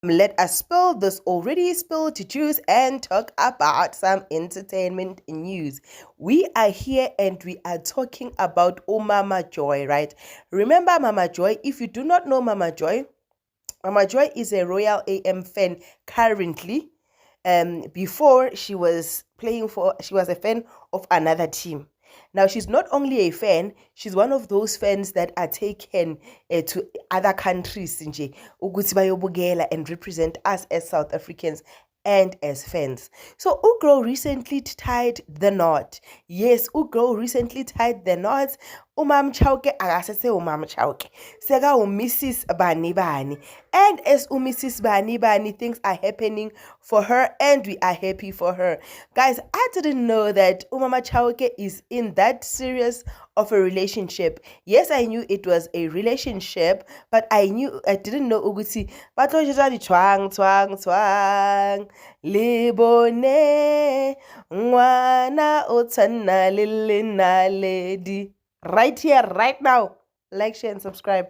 Let us spill this already spilled juice and talk about some entertainment news. We are here and we are talking about Mama Joy, right? Remember Mama Joy? If you do not know Mama Joy is a Royal AM fan currently. Before she was a fan of another team. Now she's not only a fan, she's one of those fans that are taken to other countries nje ukuthi bayobukela and represent us as South Africans and as fans. So Ugro recently tied the knot. Yes, Ugro recently tied the knot. Umam Chauke akasese umam Chauke. Seka Mrs. Bani Bani. And as Mrs. Bani Bani, things are happening for her and we are happy for her. Guys, I didn't know that Umama Chauke is in that serious of a relationship. Yes, I knew it was a relationship, but I didn't know ukuthi batloshisa di twang libone ngwana otshana le lena ledi. Right here, right now. Like, share, and subscribe.